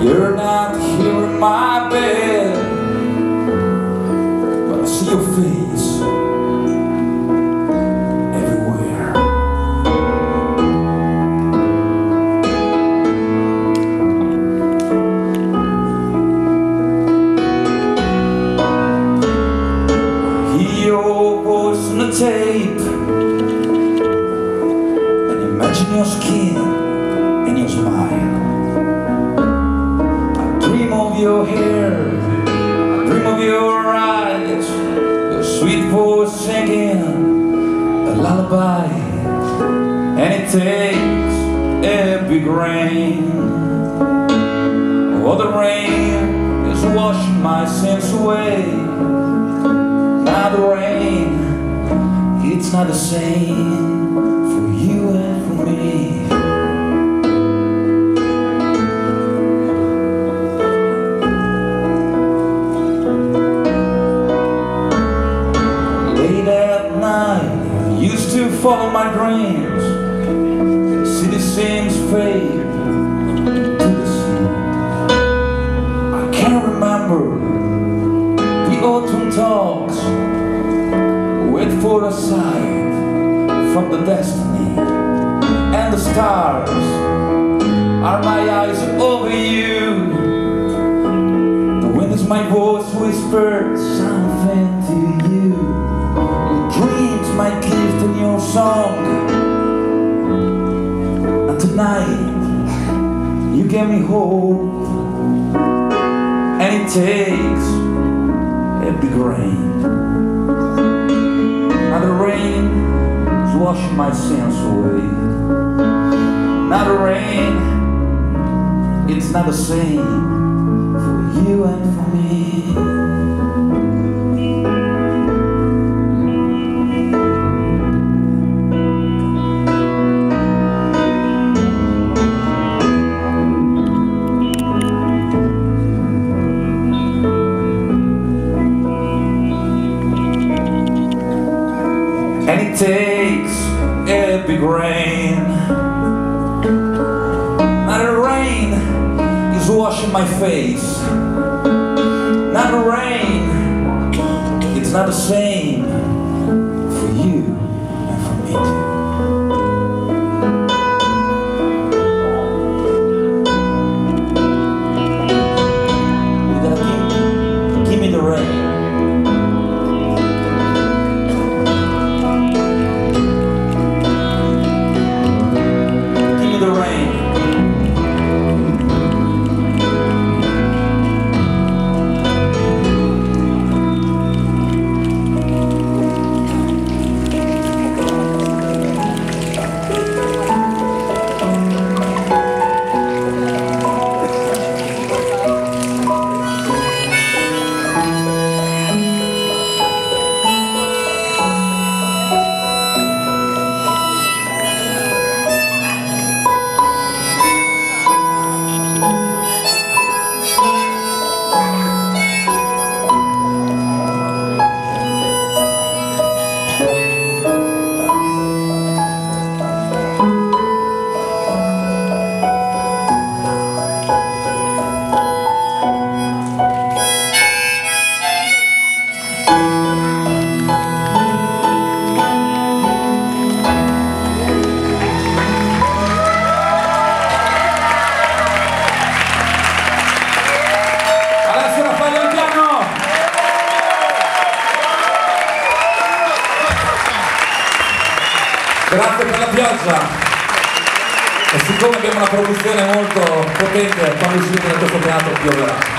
You're not here in my bed, but I see your face everywhere. I hear your voice on the tape, and imagine your skin and your smile. Dream of your hair, dream of your eyes, your sweet voice singing a lullaby. And it takes a big rain. Oh, the rain is washing my sins away. Now the rain, it's not the same for you and for me. Used to follow my dreams, see the scenes fade into the sea. I can't remember the autumn talks, wait for a sign from the destiny. And the stars are my eyes over you. The wind is my voice, whispered something to you. Dreams, my gift and your song. And tonight you gave me hope, and it takes a big rain. Now the rain is washing my sins away. Now the rain, it's not the same for you and for me. And it takes a big rain. Now the rain is washing my face. Now the rain, it's not the same for you and for me too. You gotta give me the rain. Grazie per la pioggia. E siccome abbiamo una produzione molto potente, quando uscite da questo teatro pioverà.